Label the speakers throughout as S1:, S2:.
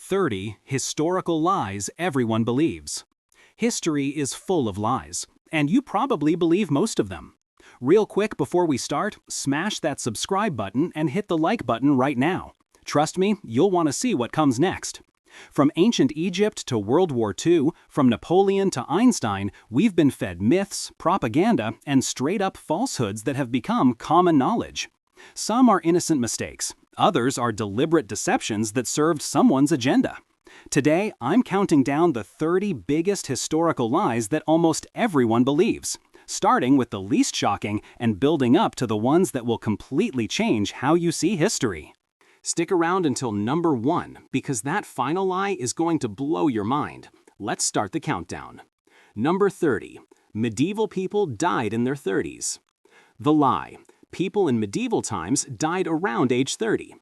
S1: 30 Historical Lies Everyone Believes. History is full of lies, and you probably believe most of them. Real quick before we start, smash that subscribe button and hit the like button right now. Trust me, you'll want to see what comes next. From ancient Egypt to World War II, from Napoleon to Einstein, we've been fed myths, propaganda, and straight-up falsehoods that have become common knowledge. Some are innocent mistakes, others are deliberate deceptions that served someone's agenda. Today, I'm counting down the 30 biggest historical lies that almost everyone believes, starting with the least shocking and building up to the ones that will completely change how you see history. Stick around until number 1, because that final lie is going to blow your mind. Let's start the countdown. Number 30. Medieval people died in their 30s. The lie. People in medieval times died around age 30.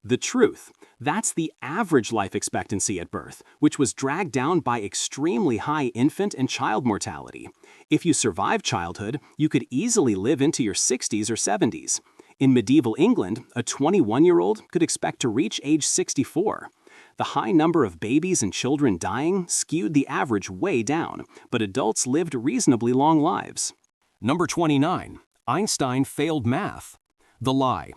S1: The truth. That's the average life expectancy at birth, which was dragged down by extremely high infant and child mortality. If you survived childhood, you could easily live into your 60s or 70s. In medieval England, a 21-year-old could expect to reach age 64. The high number of babies and children dying skewed the average way down, but adults lived reasonably long lives.
S2: Number 29. Einstein failed math. The lie.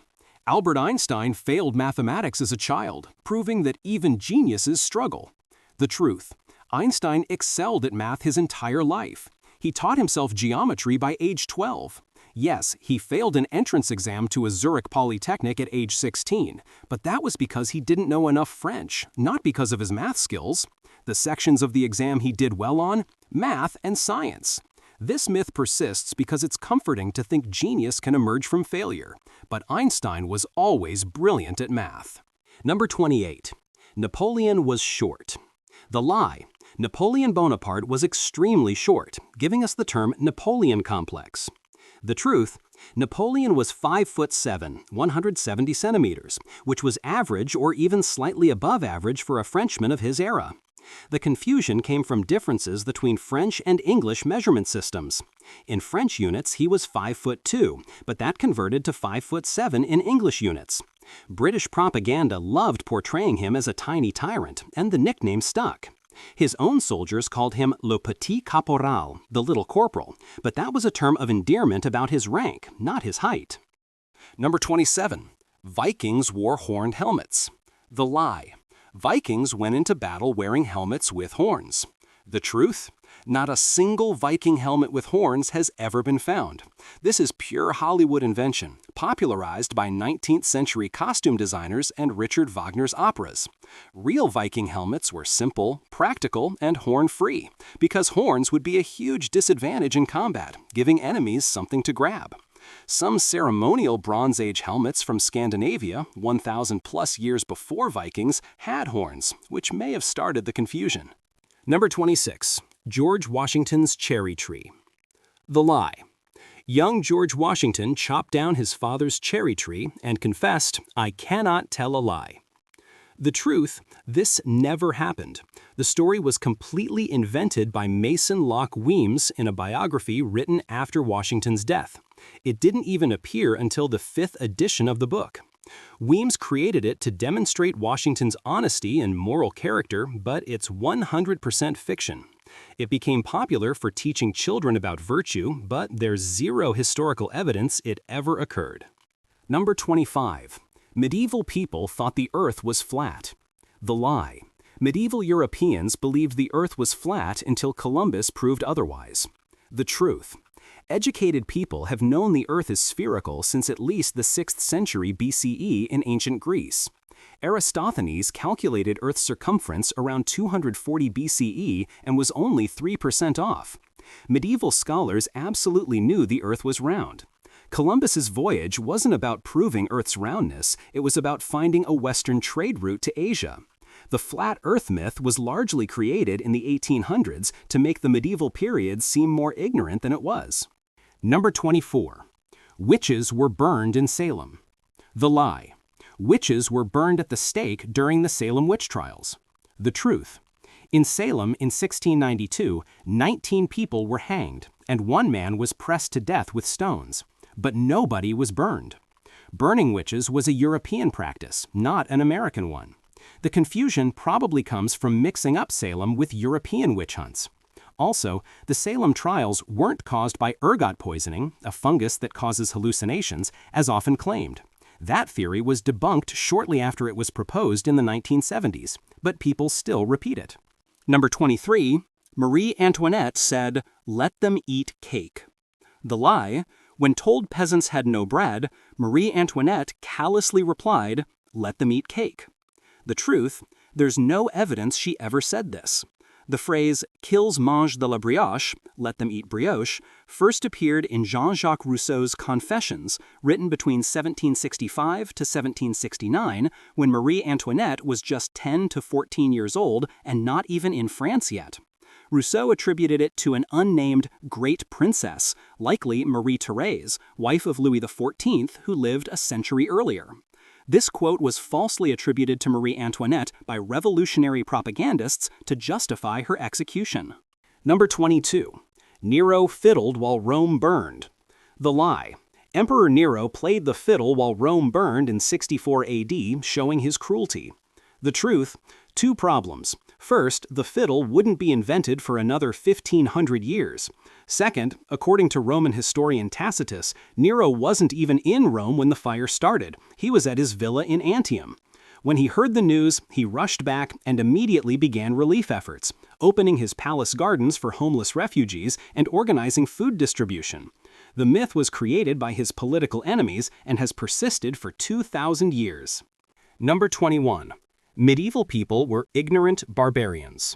S2: Albert Einstein failed mathematics as a child, proving that even geniuses struggle. The truth. Einstein excelled at math his entire life. He taught himself geometry by age 12. Yes, he failed an entrance exam to a Zurich Polytechnic at age 16, but that was because he didn't know enough French, not because of his math skills. The sections of the exam he did well on? Math and science. This myth persists because it's comforting to think genius can emerge from failure, but Einstein was always brilliant at math. Number 28. Napoleon was short. The lie. Napoleon Bonaparte was extremely short, giving us the term Napoleon complex. The truth. Napoleon was 5'7", 170 centimeters, which was average or even slightly above average for a Frenchman of his era. The confusion came from differences between French and English measurement systems. In French units, he was 5'2", but that converted to 5'7" in English units. British propaganda loved portraying him as a tiny tyrant, and the nickname stuck. His own soldiers called him le petit caporal, the little corporal, but that was a term of endearment about his rank, not his height. Number 27. Vikings wore horned helmets. The lie. Vikings went into battle wearing helmets with horns. The truth? Not a single Viking helmet with horns has ever been found. This is pure Hollywood invention, popularized by 19th century costume designers and Richard Wagner's operas. Real Viking helmets were simple, practical, and horn-free, because horns would be a huge disadvantage in combat, giving enemies something to grab. Some ceremonial Bronze Age helmets from Scandinavia, 1,000 plus years before Vikings, had horns, which may have started the confusion. Number 26. George Washington's cherry tree. The lie. Young George Washington chopped down his father's cherry tree and confessed, "I cannot tell a lie." The truth, this never happened. The story was completely invented by Mason Locke Weems in a biography written after Washington's death. It didn't even appear until the 5th edition of the book. Weems created it to demonstrate Washington's honesty and moral character, but it's 100% fiction. It became popular for teaching children about virtue, but there's zero historical evidence it ever occurred. Number 25. Medieval people thought the Earth was flat. The lie. Medieval Europeans believed the Earth was flat until Columbus proved otherwise. The truth. Educated people have known the Earth is spherical since at least the 6th century BCE in ancient Greece. Eratosthenes calculated Earth's circumference around 240 BCE and was only 3% off. Medieval scholars absolutely knew the Earth was round. Columbus's voyage wasn't about proving Earth's roundness, it was about finding a Western trade route to Asia. The flat Earth myth was largely created in the 1800s to make the medieval period seem more ignorant than it was. Number 24. Witches were burned in Salem. The lie. Witches were burned at the stake during the Salem witch trials. The truth. In Salem in 1692, 19 people were hanged, and one man was pressed to death with stones. But nobody was burned. Burning witches was a European practice, not an American one. The confusion probably comes from mixing up Salem with European witch hunts. Also, the Salem trials weren't caused by ergot poisoning, a fungus that causes hallucinations, as often claimed. That theory was debunked shortly after it was proposed in the 1970s, but people still repeat it. Number 23, Marie Antoinette said, "Let them eat cake." The lie: when told peasants had no bread, Marie Antoinette callously replied, "Let them eat cake." The truth: there's no evidence she ever said this. The phrase "qu'ils mangent de la brioche," let them eat brioche, first appeared in Jean-Jacques Rousseau's Confessions, written between 1765 to 1769, when Marie Antoinette was just 10 to 14 years old and not even in France yet. Rousseau attributed it to an unnamed great princess, likely Marie Thérèse, wife of Louis XIV, who lived a century earlier. This quote was falsely attributed to Marie Antoinette by revolutionary propagandists to justify her execution. Number 22. Nero fiddled while Rome burned. The lie: Emperor Nero played the fiddle while Rome burned in 64 AD, showing his cruelty. The truth: two problems. First, the fiddle wouldn't be invented for another 1,500 years. Second, according to Roman historian Tacitus, Nero wasn't even in Rome when the fire started. He was at his villa in Antium. When he heard the news, he rushed back and immediately began relief efforts, opening his palace gardens for homeless refugees and organizing food distribution. The myth was created by his political enemies and has persisted for 2,000 years. Number 21. Medieval people were ignorant barbarians.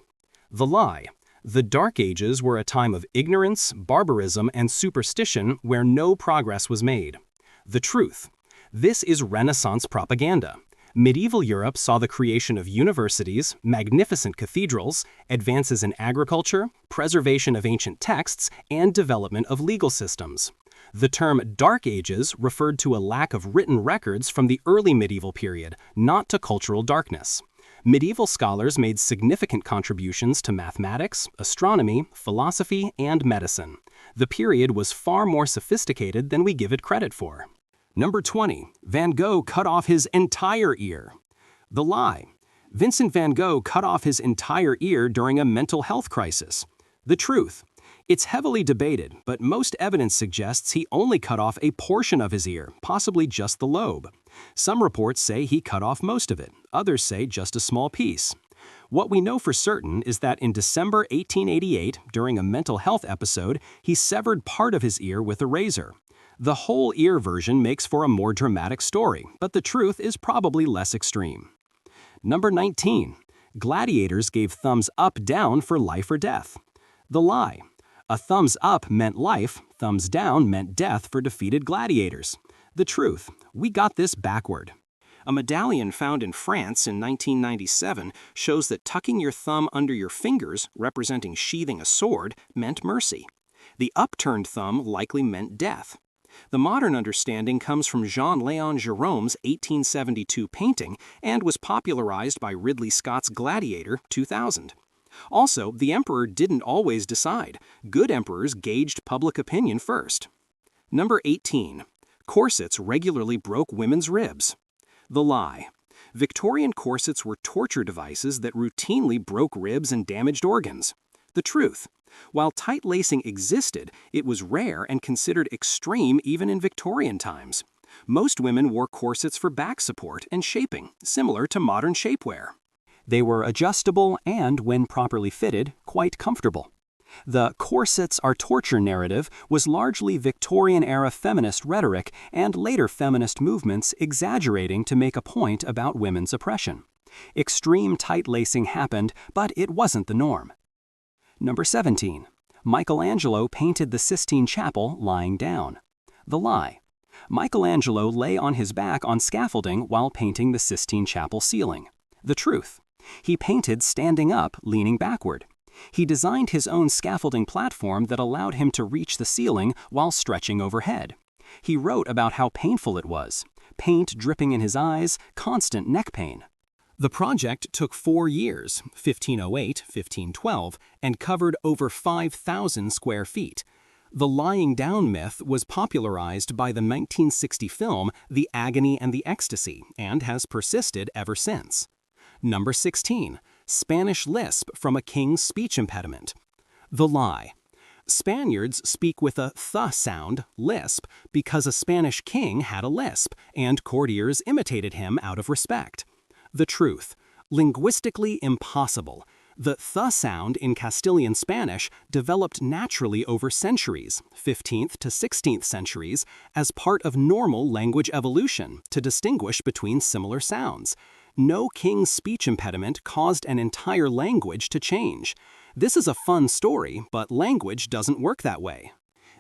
S2: The lie: the Dark Ages were a time of ignorance, barbarism, and superstition where no progress was made. The truth: this is Renaissance propaganda. Medieval Europe saw the creation of universities, magnificent cathedrals, advances in agriculture, preservation of ancient texts, and development of legal systems. The term Dark Ages referred to a lack of written records from the early medieval period, not to cultural darkness. Medieval scholars made significant contributions to mathematics, astronomy, philosophy, and medicine. The period was far more sophisticated than we give it credit for. Number 20. Van Gogh cut off his entire ear. The lie: Vincent van Gogh cut off his entire ear during a mental health crisis. The truth: it's heavily debated, but most evidence suggests he only cut off a portion of his ear, possibly just the lobe. Some reports say he cut off most of it, others say just a small piece. What we know for certain is that in December 1888, during a mental health episode, he severed part of his ear with a razor. The whole ear version makes for a more dramatic story, but the truth is probably less extreme. Number 19. Gladiators gave thumbs up down for life or death. The lie: a thumbs up meant life, thumbs down meant death for defeated gladiators. The truth: we got this backward. A medallion found in France in 1997 shows that tucking your thumb under your fingers, representing sheathing a sword, meant mercy. The upturned thumb likely meant death. The modern understanding comes from Jean-Léon Gérôme's 1872 painting and was popularized by Ridley Scott's Gladiator 2000. Also, the emperor didn't always decide. Good emperors gauged public opinion first. Number 18. Corsets regularly broke women's ribs. The lie: Victorian corsets were torture devices that routinely broke ribs and damaged organs. The truth: while tight lacing existed, it was rare and considered extreme even in Victorian times. Most women wore corsets for back support and shaping, similar to modern shapewear. They were adjustable and, when properly fitted, quite comfortable. The corsets are torture narrative was largely Victorian-era feminist rhetoric and later feminist movements exaggerating to make a point about women's oppression. Extreme tight lacing happened, but it wasn't the norm. Number 17. Michelangelo painted the Sistine Chapel lying down. The lie: Michelangelo lay on his back on scaffolding while painting the Sistine Chapel ceiling. The truth: he painted standing up, leaning backward. He designed his own scaffolding platform that allowed him to reach the ceiling while stretching overhead. He wrote about how painful it was: paint dripping in his eyes, constant neck pain. The project took 4 years, 1508-1512, and covered over 5,000 square feet. The lying down myth was popularized by the 1960 film The Agony and the Ecstasy and has persisted ever since. Number 16. Spanish lisp from a king's speech impediment. The lie. Spaniards speak with a th sound, lisp, because a Spanish king had a lisp, and courtiers imitated him out of respect. The truth. Linguistically impossible. The th sound in Castilian Spanish developed naturally over centuries, 15th to 16th centuries, as part of normal language evolution to distinguish between similar sounds. No king's speech impediment caused an entire language to change. This is a fun story, but language doesn't work that way.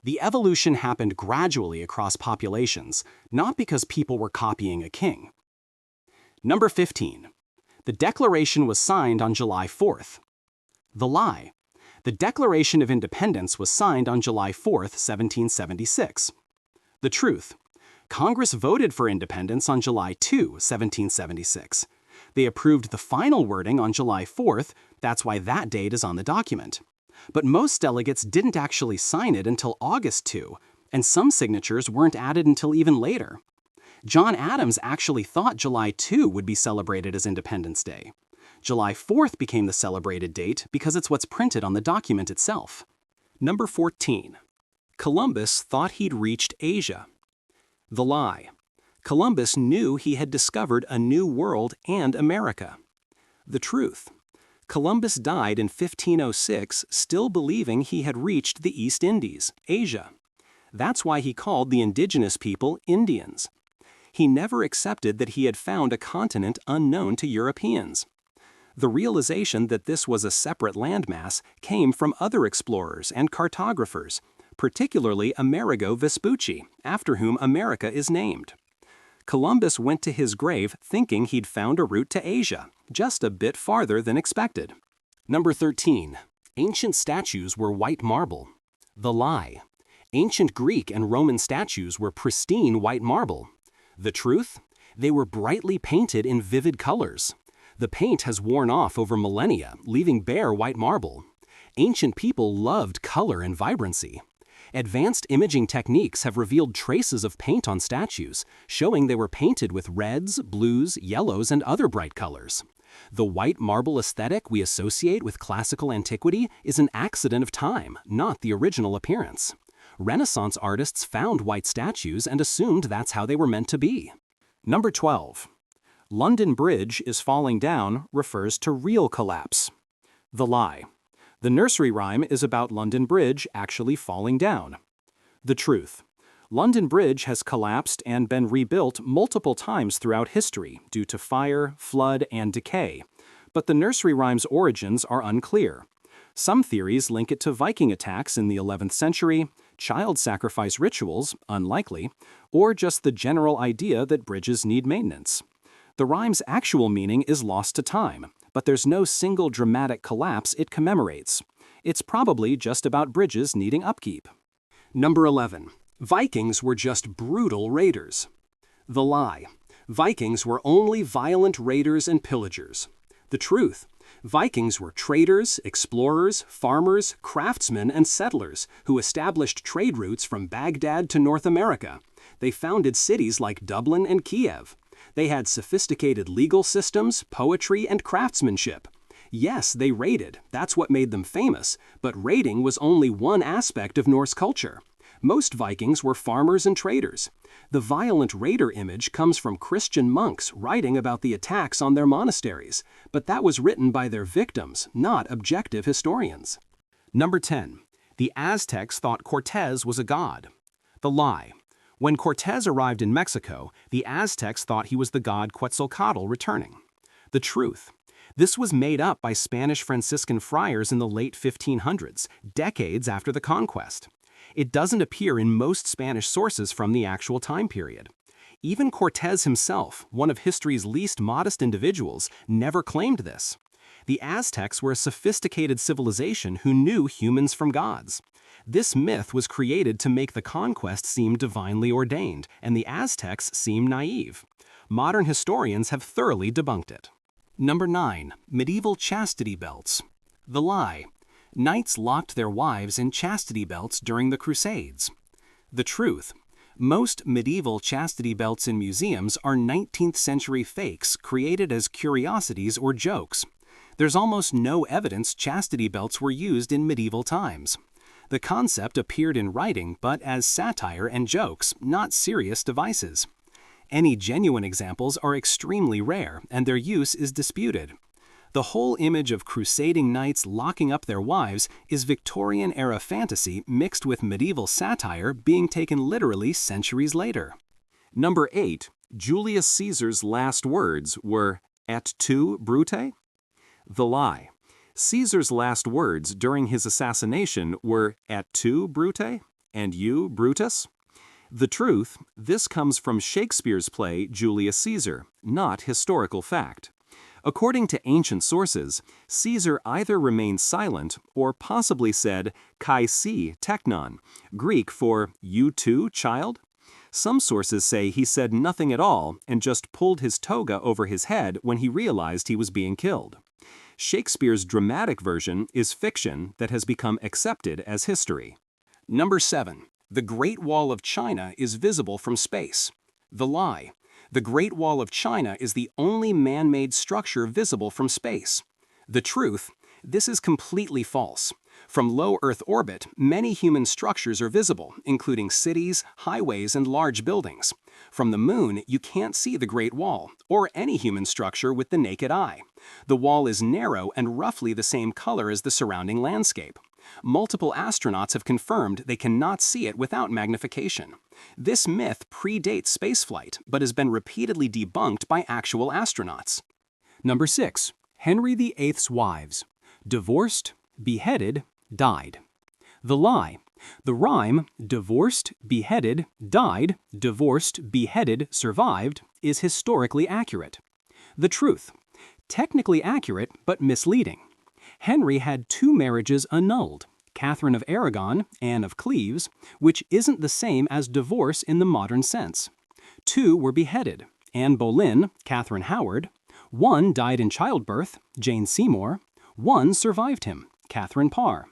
S2: The evolution happened gradually across populations, not because people were copying a king. Number 15. The Declaration was signed on July 4th. The lie. The Declaration of Independence was signed on July 4th, 1776. The truth. Congress voted for independence on July 2, 1776. They approved the final wording on July 4th, that's why that date is on the document. But most delegates didn't actually sign it until August 2, and some signatures weren't added until even later. John Adams actually thought July 2 would be celebrated as Independence Day. July 4th became the celebrated date because it's what's printed on the document itself. Number 14. Columbus thought he'd reached Asia. The lie. Columbus knew he had discovered a new world and America. The truth. Columbus died in 1506 still believing he had reached the East Indies, Asia. That's why he called the indigenous people Indians. He never accepted that he had found a continent unknown to Europeans. The realization that this was a separate landmass came from other explorers and cartographers, particularly Amerigo Vespucci, after whom America is named. Columbus went to his grave thinking he'd found a route to Asia, just a bit farther than expected. Number 13. Ancient statues were white marble. The lie. Ancient Greek and Roman statues were pristine white marble. The truth? They were brightly painted in vivid colors. The paint has worn off over millennia, leaving bare white marble. Ancient people loved color and vibrancy. Advanced imaging techniques have revealed traces of paint on statues, showing they were painted with reds, blues, yellows, and other bright colors. The white marble aesthetic we associate with classical antiquity is an accident of time, not the original appearance. Renaissance artists found white statues and assumed that's how they were meant to be. Number 12. London Bridge is falling down refers to real collapse. The lie. The nursery rhyme is about London Bridge actually falling down. The truth. London Bridge has collapsed and been rebuilt multiple times throughout history due to fire, flood, and decay. But the nursery rhyme's origins are unclear. Some theories link it to Viking attacks in the 11th century, child sacrifice rituals, unlikely, or just the general idea that bridges need maintenance. The rhyme's actual meaning is lost to time, but there's no single dramatic collapse it commemorates. It's probably just about bridges needing upkeep. Number 11. Vikings were just brutal raiders. The lie. Vikings were only violent raiders and pillagers. The truth. Vikings were traders, explorers, farmers, craftsmen, and settlers who established trade routes from Baghdad to North America. They founded cities like Dublin and Kiev. They had sophisticated legal systems, poetry, and craftsmanship. Yes, they raided, that's what made them famous, but raiding was only one aspect of Norse culture. Most Vikings were farmers and traders. The violent raider image comes from Christian monks writing about the attacks on their monasteries, but that was written by their victims, not objective historians. Number 10. The Aztecs thought Cortez was a god. The lie. When Cortez arrived in Mexico, the Aztecs thought he was the god Quetzalcoatl returning. The truth. This was made up by Spanish Franciscan friars in the late 1500s, decades after the conquest. It doesn't appear in most Spanish sources from the actual time period. Even Cortez himself, one of history's least modest individuals, never claimed this. The Aztecs were a sophisticated civilization who knew humans from gods. This myth was created to make the conquest seem divinely ordained, and the Aztecs seem naive. Modern historians have thoroughly debunked it. Number 9. Medieval chastity belts. The lie. Knights locked their wives in chastity belts during the Crusades. The truth.
S1: Most medieval chastity belts in museums are 19th century fakes created as curiosities or jokes. There's almost no evidence chastity belts were used in medieval times. The concept appeared in writing but as satire and jokes, not serious devices. Any genuine examples are extremely rare and their use is disputed. The whole image of crusading knights locking up their wives is Victorian-era fantasy mixed with medieval satire being taken literally centuries later.
S2: Number 8. Julius Caesar's last words were, "Et tu, Brute?" The lie. Caesar's last words during his assassination were, "Et tu, Brute?" and "You, Brutus?" The truth, this comes from Shakespeare's play Julius Caesar, not historical fact. According to ancient sources, Caesar either remained silent or possibly said kai si teknon, Greek for "you too, child?" Some sources say he said nothing at all and just pulled his toga over his head when he realized he was being killed. Shakespeare's dramatic version is fiction that has become accepted as history.
S1: Number 7. The Great Wall of China is visible from space. The lie. The Great Wall of China is the only man-made structure visible from space. The truth, this is completely false. From low Earth orbit, many human structures are visible, including cities, highways, and large buildings. From the moon, you can't see the Great Wall, or any human structure with the naked eye. The wall is narrow and roughly the same color as the surrounding landscape. Multiple astronauts have confirmed they cannot see it without magnification. This myth predates spaceflight, but has been repeatedly debunked by actual astronauts. Number 6. Henry VIII's wives. Divorced, beheaded, died. The lie. The rhyme, divorced, beheaded, died, divorced, beheaded, survived, is historically accurate. The truth. Technically accurate, but misleading. Henry had 2 marriages annulled, Catherine of Aragon, Anne of Cleves, which isn't the same as divorce in the modern sense. 2 were beheaded, Anne Boleyn, Catherine Howard. 1 died in childbirth, Jane Seymour. 1 survived him, Catherine Parr.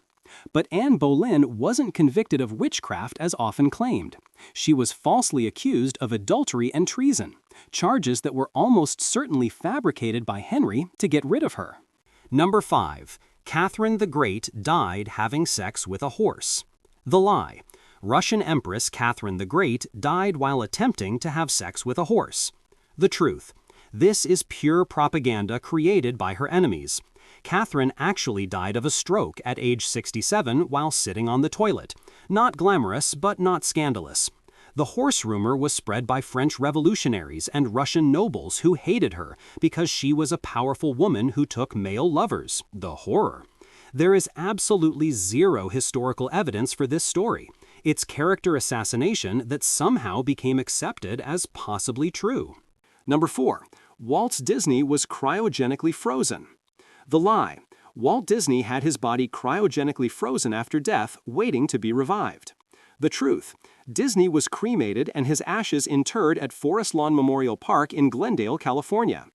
S1: But Anne Boleyn wasn't convicted of witchcraft as often claimed. She was falsely accused of adultery and treason, charges that were almost certainly fabricated by Henry to get rid of her. Number 5. Catherine the Great died having sex with a horse. The lie. Russian Empress Catherine the Great died while attempting to have sex with a horse. The truth. This is pure propaganda created by her enemies. Catherine actually died of a stroke at age 67 while sitting on the toilet. Not glamorous, but not scandalous. The horse rumor was spread by French revolutionaries and Russian nobles who hated her because she was a powerful woman who took male lovers. The horror. There is absolutely zero historical evidence for this story. It's character assassination that somehow became accepted as possibly true.
S2: Number 4. Walt Disney was cryogenically frozen. The lie. Walt Disney had his body cryogenically frozen after death, waiting to be revived. The truth. Disney was cremated and his ashes interred at Forest Lawn Memorial Park in Glendale, California.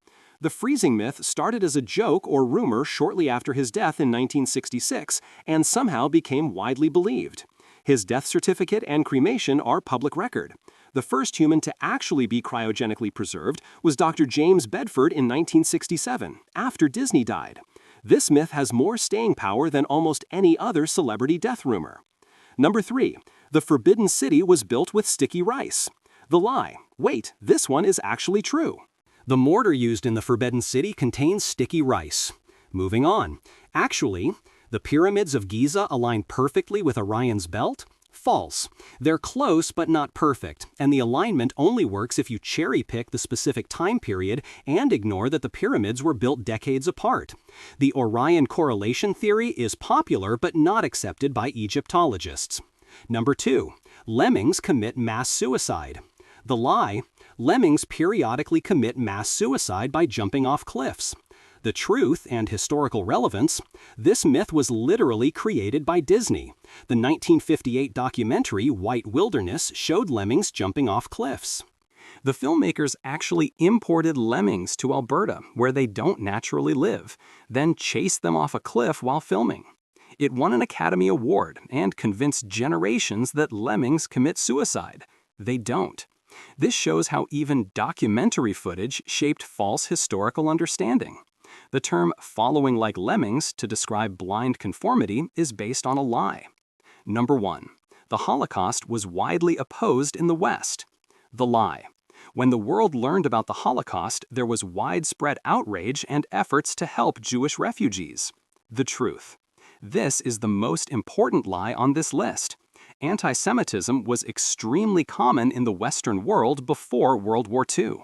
S2: The freezing myth started as a joke or rumor shortly after his death in 1966 and somehow became widely believed. His death certificate and cremation are public record. The first human to actually be cryogenically preserved was Dr. James Bedford in 1967, after Disney died. This myth has more staying power than almost any other celebrity death rumor. Number 3. The Forbidden City was built with sticky rice. The lie. Wait, this one is actually true.
S1: The mortar used in the Forbidden City contains sticky rice. Moving on. Actually, the pyramids of Giza align perfectly with Orion's belt? False. They're close but not perfect, and the alignment only works if you cherry-pick the specific time period and ignore that the pyramids were built decades apart. The Orion correlation theory is popular but not accepted by Egyptologists. Number 2. Lemmings commit mass suicide. The lie. Lemmings periodically commit mass suicide by jumping off cliffs. The truth and historical relevance. This myth was literally created by Disney. The 1958 documentary White Wilderness showed lemmings jumping off cliffs. The filmmakers actually imported lemmings to Alberta, where they don't naturally live, then chased them off a cliff while filming. It won an Academy Award and convinced generations that lemmings commit suicide. They don't. This shows how even documentary footage shaped false historical understanding. The term following like lemmings to describe blind conformity is based on a lie. Number 1. The Holocaust was widely opposed in the West. The lie. When the world learned about the Holocaust, there was widespread outrage and efforts to help Jewish refugees. The truth. This is the most important lie on this list. Anti-Semitism was extremely common in the Western world before World War II.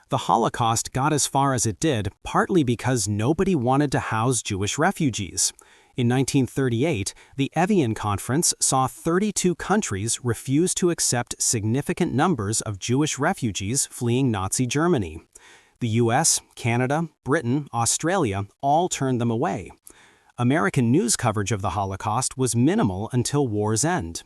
S3: The Holocaust got as far as it did partly because nobody wanted to house Jewish refugees. In 1938, the Evian Conference saw 32 countries refuse to accept significant numbers of Jewish refugees fleeing Nazi Germany. The US, Canada, Britain, Australia all turned them away. American news coverage of the Holocaust was minimal until war's end.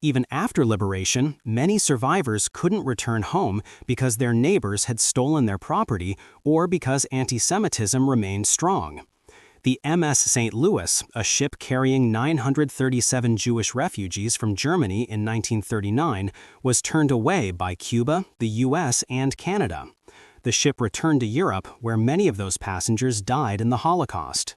S3: Even after liberation, many survivors couldn't return home because their neighbors had stolen their property or because anti-Semitism remained strong. The MS St. Louis, a ship carrying 937 Jewish refugees from Germany in 1939, was turned away by Cuba, the US, and Canada. The ship returned to Europe, where many of those passengers died in the Holocaust.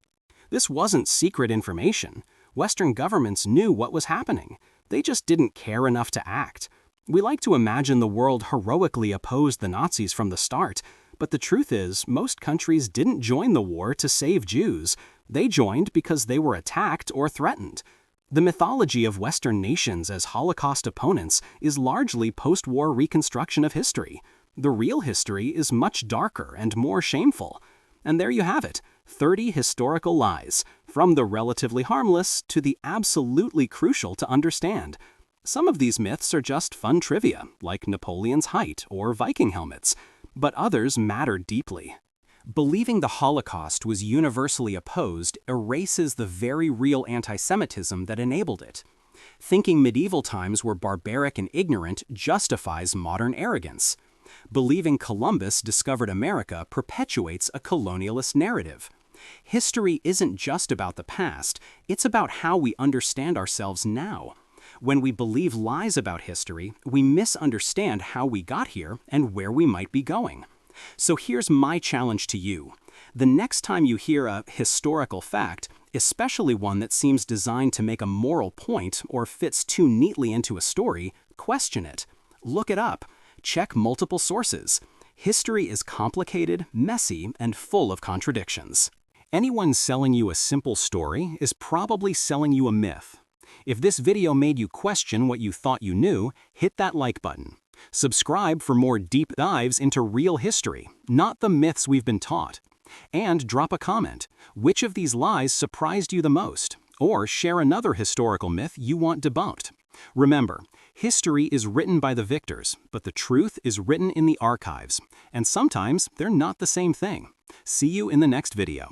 S1: This wasn't secret information. Western governments knew what was happening. They just didn't care enough to act. We like to imagine the world heroically opposed the Nazis from the start, but the truth is, most countries didn't join the war to save Jews. They joined because they were attacked or threatened. The mythology of Western nations as Holocaust opponents is largely post-war reconstruction of history. The real history is much darker and more shameful. And there you have it, 30 historical lies, from the relatively harmless to the absolutely crucial to understand. Some of these myths are just fun trivia, like Napoleon's height or Viking helmets, but others matter deeply. Believing the Holocaust was universally opposed erases the very real anti-Semitism that enabled it. Thinking medieval times were barbaric and ignorant justifies modern arrogance. Believing Columbus discovered America perpetuates a colonialist narrative. History isn't just about the past, it's about how we understand ourselves now. When we believe lies about history, we misunderstand how we got here and where we might be going. So here's my challenge to you. The next time you hear a historical fact, especially one that seems designed to make a moral point or fits too neatly into a story, question it. Look it up. Check multiple sources. History is complicated, messy, and full of contradictions. Anyone selling you a simple story is probably selling you a myth. If this video made you question what you thought you knew, hit that like button. Subscribe for more deep dives into real history, not the myths we've been taught. And drop a comment. Which of these lies surprised you the most? Or share another historical myth you want debunked. Remember, history is written by the victors, but the truth is written in the archives. And sometimes they're not the same thing. See you in the next video.